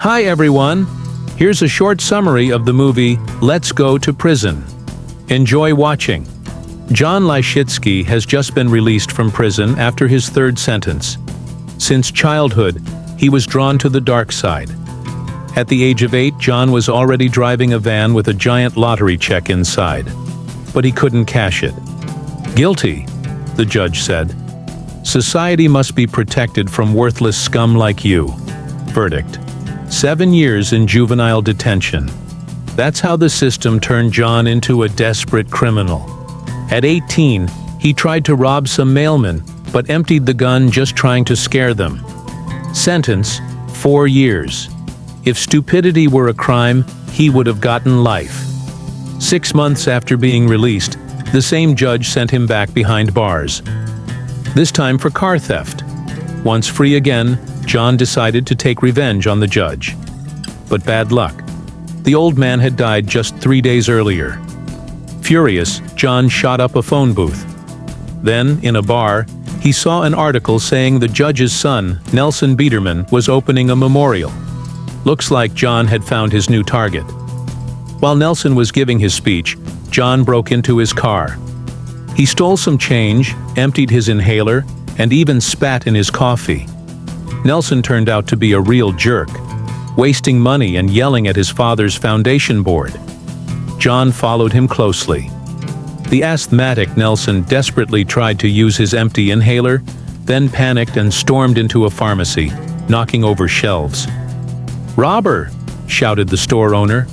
Hi everyone! Here's a short summary of the movie Let's Go to Prison. Enjoy watching. John Lyshitski has just been released from prison after his third sentence. Since childhood, he was drawn to the dark side. At the age of 8, John was already driving a van with a giant lottery check inside. But he couldn't cash it. Guilty, the judge said. Society must be protected from worthless scum like you. Verdict: 7 years in juvenile detention. That's how the system turned John into a desperate criminal. At 18, he tried to rob some mailmen, but emptied the gun just trying to scare them. Sentence: 4 years. If stupidity were a crime, he would have gotten life. 6 months after being released, the same judge sent him back behind bars. This time for car theft. Once free again, John decided to take revenge on the judge. But bad luck. The old man had died just 3 days earlier. Furious, John shot up a phone booth. Then, in a bar, he saw an article saying the judge's son, Nelson Biederman, was opening a memorial. Looks like John had found his new target. While Nelson was giving his speech, John broke into his car. He stole some change, emptied his inhaler, and even spat in his coffee. Nelson turned out to be a real jerk, wasting money and yelling at his father's foundation board. John followed him closely. The asthmatic Nelson desperately tried to use his empty inhaler, then panicked and stormed into a pharmacy, knocking over shelves. "Robber!" shouted the store owner.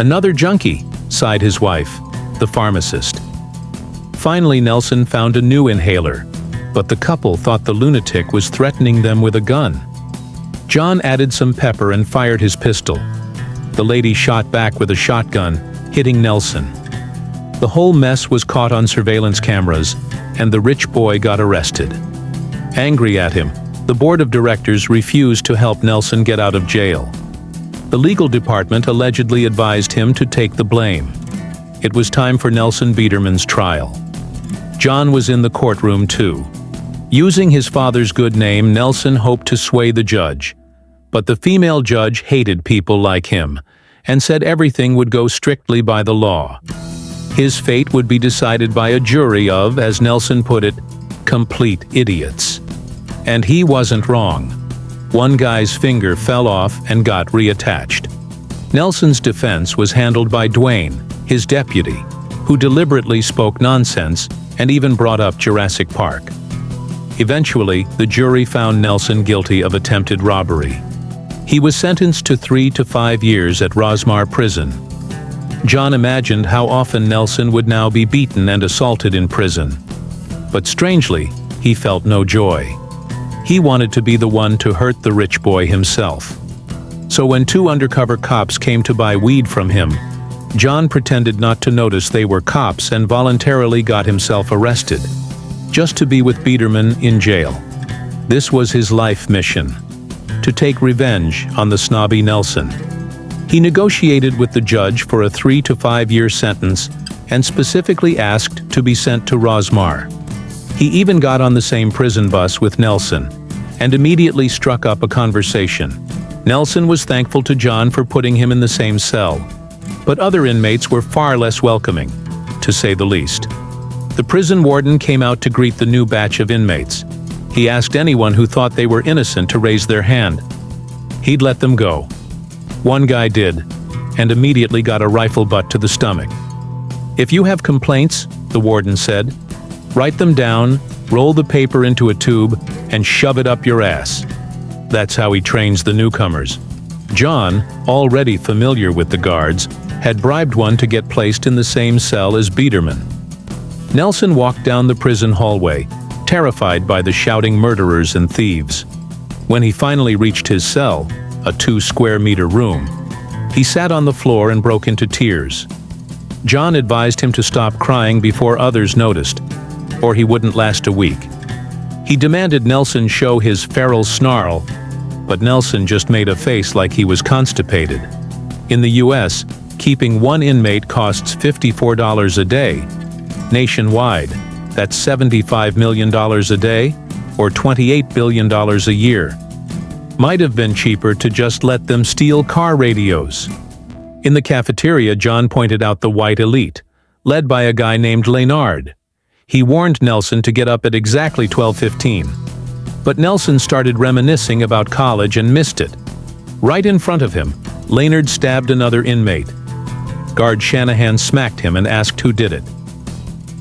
"Another junkie," sighed his wife, the pharmacist. Finally, Nelson found a new inhaler, but the couple thought the lunatic was threatening them with a gun. John added some pepper and fired his pistol. The lady shot back with a shotgun, hitting Nelson. The whole mess was caught on surveillance cameras, and the rich boy got arrested. Angry at him, the board of directors refused to help Nelson get out of jail. The legal department allegedly advised him to take the blame. It was time for Nelson Biederman's trial. John was in the courtroom too. Using his father's good name, Nelson hoped to sway the judge. But the female judge hated people like him, and said everything would go strictly by the law. His fate would be decided by a jury of, as Nelson put it, complete idiots. And he wasn't wrong. One guy's finger fell off and got reattached. Nelson's defense was handled by Dwayne, his deputy, who deliberately spoke nonsense and even brought up Jurassic Park. Eventually, the jury found Nelson guilty of attempted robbery. He was sentenced to 3 to 5 years at Rosmar Prison. John imagined how often Nelson would now be beaten and assaulted in prison. But strangely, he felt no joy. He wanted to be the one to hurt the rich boy himself. So when 2 undercover cops came to buy weed from him, John pretended not to notice they were cops and voluntarily got himself arrested, just to be with Biederman in jail. This was his life mission: to take revenge on the snobby Nelson. He negotiated with the judge for a 3 to 5 year sentence and specifically asked to be sent to Rosmar. He even got on the same prison bus with Nelson and immediately struck up a conversation. Nelson was thankful to John for putting him in the same cell, but other inmates were far less welcoming, to say the least. The prison warden came out to greet the new batch of inmates. He asked anyone who thought they were innocent to raise their hand. He'd let them go. One guy did, and immediately got a rifle butt to the stomach. "If you have complaints," the warden said, "write them down, roll the paper into a tube, and shove it up your ass." That's how he trains the newcomers. John, already familiar with the guards, had bribed one to get placed in the same cell as Biederman. Nelson walked down the prison hallway, terrified by the shouting murderers and thieves. When he finally reached his cell, a 2-square-meter room, he sat on the floor and broke into tears. John advised him to stop crying before others noticed, or he wouldn't last a week. He demanded Nelson show his feral snarl, but Nelson just made a face like he was constipated. In the US, keeping one inmate costs $54 a day. Nationwide, that's $75 million a day, or $28 billion a year. Might have been cheaper to just let them steal car radios. In the cafeteria, John pointed out the white elite, led by a guy named Leonard. He warned Nelson to get up at exactly 12:15. But Nelson started reminiscing about college and missed it. Right in front of him, Leonard stabbed another inmate. Guard Shanahan smacked him and asked who did it.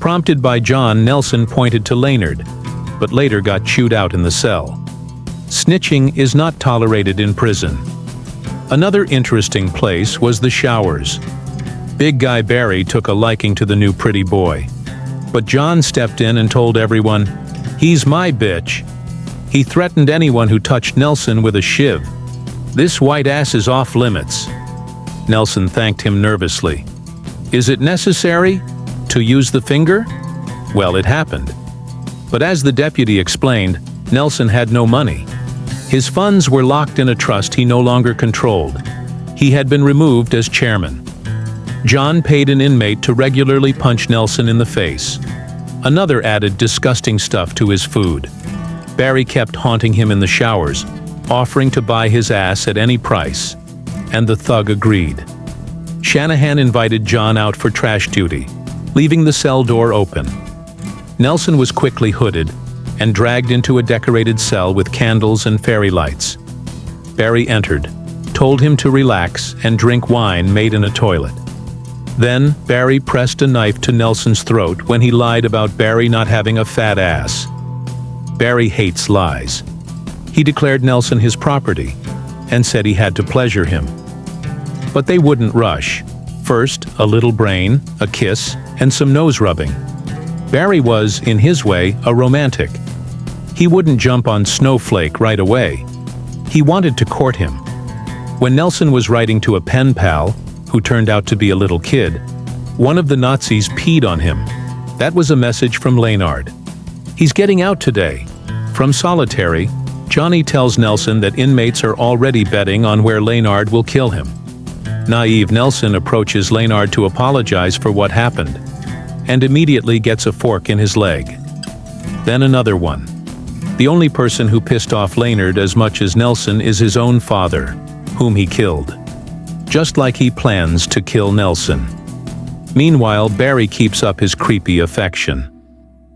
Prompted by John, Nelson pointed to Leonard, but later got chewed out in the cell. Snitching is not tolerated in prison. Another interesting place was the showers. Big guy Barry took a liking to the new pretty boy. But John stepped in and told everyone, "He's my bitch." He threatened anyone who touched Nelson with a shiv. "This white ass is off limits." Nelson thanked him nervously. "Is it necessary to use the finger?" Well, it happened. But as the deputy explained, Nelson had no money. His funds were locked in a trust he no longer controlled. He had been removed as chairman. John paid an inmate to regularly punch Nelson in the face. Another added disgusting stuff to his food. Barry kept haunting him in the showers, offering to buy his ass at any price. And the thug agreed. Shanahan invited John out for trash duty, leaving the cell door open. Nelson was quickly hooded and dragged into a decorated cell with candles and fairy lights. Barry entered, told him to relax and drink wine made in a toilet. Then, Barry pressed a knife to Nelson's throat when he lied about Barry not having a fat ass. Barry hates lies. He declared Nelson his property and said he had to pleasure him. But they wouldn't rush. First, a little brain, a kiss, and some nose rubbing. Barry was, in his way, a romantic. He wouldn't jump on Snowflake right away. He wanted to court him. When Nelson was writing to a pen pal, who turned out to be a little kid, one of the Nazis peed on him. That was a message from Leonard. He's getting out today. From solitary, Johnny tells Nelson that inmates are already betting on where Leonard will kill him. Naive Nelson approaches Leonard to apologize for what happened, and immediately gets a fork in his leg. Then another one. The only person who pissed off Leonard as much as Nelson is his own father, whom he killed. Just like he plans to kill Nelson. Meanwhile, Barry keeps up his creepy affection.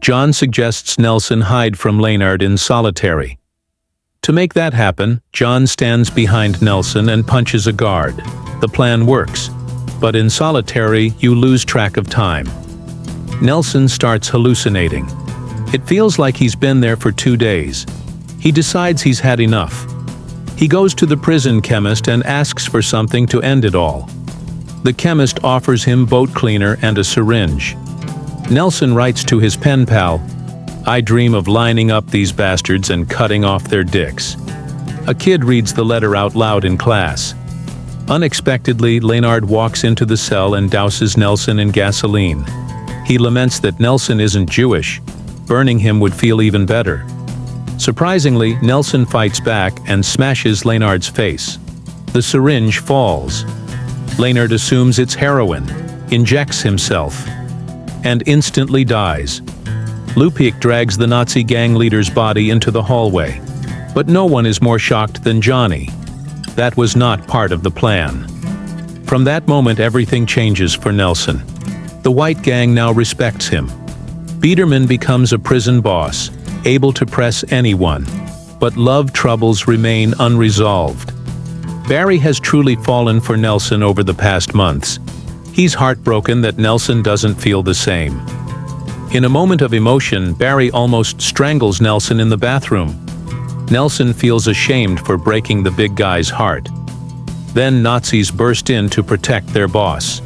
John suggests Nelson hide from Leonard in solitary. To make that happen, John stands behind Nelson and punches a guard. The plan works, but in solitary, you lose track of time. Nelson starts hallucinating. It feels like he's been there for 2 days. He decides he's had enough. He goes to the prison chemist and asks for something to end it all. The chemist offers him boat cleaner and a syringe. Nelson writes to his pen pal, "I dream of lining up these bastards and cutting off their dicks." A kid reads the letter out loud in class. Unexpectedly, Leonard walks into the cell and douses Nelson in gasoline. He laments that Nelson isn't Jewish. Burning him would feel even better. Surprisingly, Nelson fights back and smashes Leonard's face. The syringe falls. Leonard assumes it's heroin, injects himself, and instantly dies. Lupik drags the Nazi gang leader's body into the hallway. But no one is more shocked than Johnny. That was not part of the plan. From that moment, everything changes for Nelson. The white gang now respects him. Biederman becomes a prison boss, able to press anyone. But love troubles remain unresolved. Barry has truly fallen for Nelson over the past months. He's heartbroken that Nelson doesn't feel the same. In a moment of emotion, Barry almost strangles Nelson in the bathroom. Nelson feels ashamed for breaking the big guy's heart. Then Nazis burst in to protect their boss.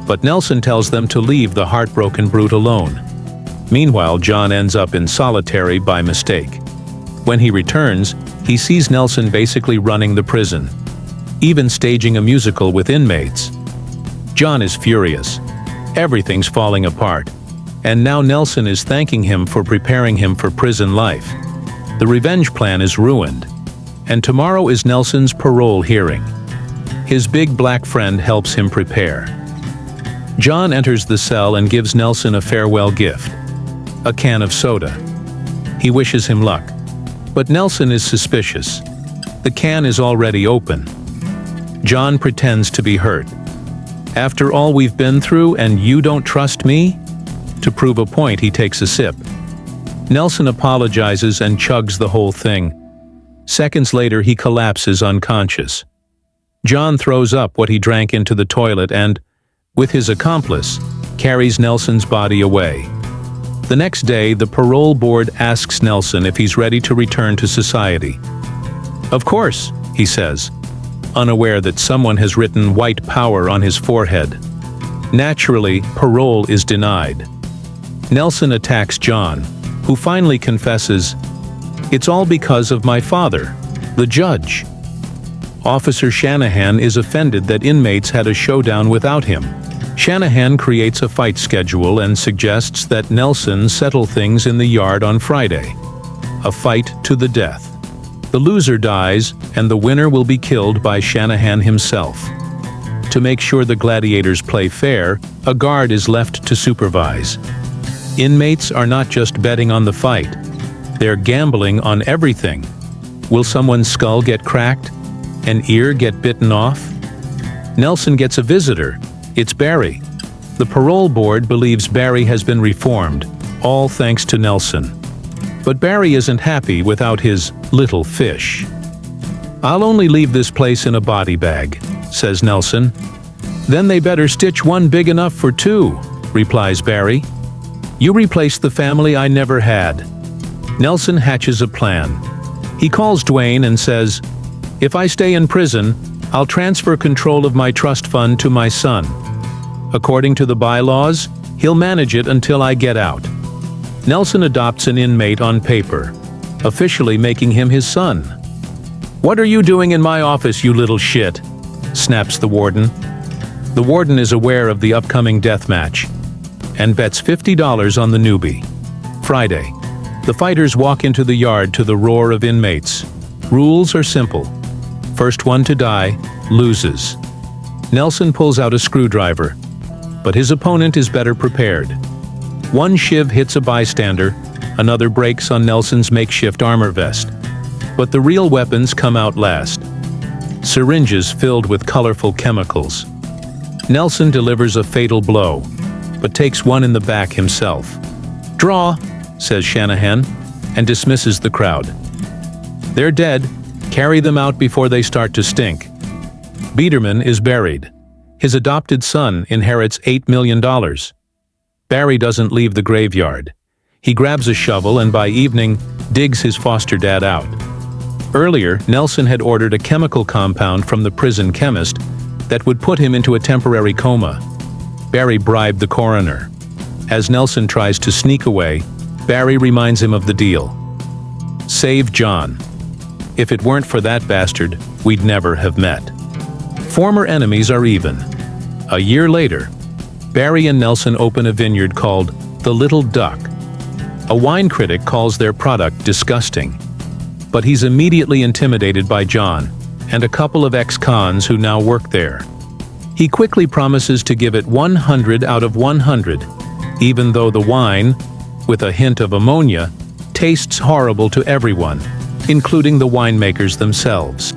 But Nelson tells them to leave the heartbroken brute alone. Meanwhile, John ends up in solitary by mistake. When he returns, he sees Nelson basically running the prison, even staging a musical with inmates. John is furious. Everything's falling apart. And now Nelson is thanking him for preparing him for prison life. The revenge plan is ruined. And tomorrow is Nelson's parole hearing. His big black friend helps him prepare. John enters the cell and gives Nelson a farewell gift. A can of soda. He wishes him luck. But Nelson is suspicious. The can is already open. John pretends to be hurt. "After all we've been through and you don't trust me?" To prove a point, he takes a sip. Nelson apologizes and chugs the whole thing. Seconds later, he collapses unconscious. John throws up what he drank into the toilet and, with his accomplice, carries Nelson's body away. The next day, the parole board asks Nelson if he's ready to return to society. "Of course," he says, unaware that someone has written "white power" on his forehead. Naturally, parole is denied. Nelson attacks John, who finally confesses, "It's all because of my father, the judge." Officer Shanahan is offended that inmates had a showdown without him. Shanahan creates a fight schedule and suggests that Nelson settle things in the yard on Friday. A fight to the death. The loser dies, and the winner will be killed by Shanahan himself. To make sure the gladiators play fair, a guard is left to supervise. Inmates are not just betting on the fight. They're gambling on everything. Will someone's skull get cracked? An ear get bitten off? Nelson gets a visitor. It's Barry. The parole board believes Barry has been reformed, all thanks to Nelson. But Barry isn't happy without his little fish. "I'll only leave this place in a body bag," says Nelson. "Then they better stitch one big enough for two," replies Barry. "You replaced the family I never had." Nelson hatches a plan. He calls Dwayne and says, "If I stay in prison, I'll transfer control of my trust fund to my son. According to the bylaws, he'll manage it until I get out." Nelson adopts an inmate on paper, officially making him his son. "What are you doing in my office, you little shit?" snaps the warden. The warden is aware of the upcoming death match and bets $50 on the newbie. Friday. The fighters walk into the yard to the roar of inmates. Rules are simple. First one to die loses. Nelson pulls out a screwdriver, but his opponent is better prepared. One shiv hits a bystander, another breaks on Nelson's makeshift armor vest. But the real weapons come out last. Syringes filled with colorful chemicals. Nelson delivers a fatal blow, but takes one in the back himself. "Draw," says Shanahan, and dismisses the crowd. "They're dead. Carry them out before they start to stink." Biederman is buried. His adopted son inherits $8 million. Barry doesn't leave the graveyard. He grabs a shovel and by evening digs his foster dad out. Earlier, Nelson had ordered a chemical compound from the prison chemist that would put him into a temporary coma. Barry bribed the coroner. As Nelson tries to sneak away, Barry reminds him of the deal. "Save John. If it weren't for that bastard, we'd never have met." Former enemies are even. A year later, Barry and Nelson open a vineyard called The Little Duck. A wine critic calls their product disgusting. But he's immediately intimidated by John and a couple of ex-cons who now work there. He quickly promises to give it 100 out of 100, even though the wine, with a hint of ammonia, tastes horrible to everyone, including the winemakers themselves.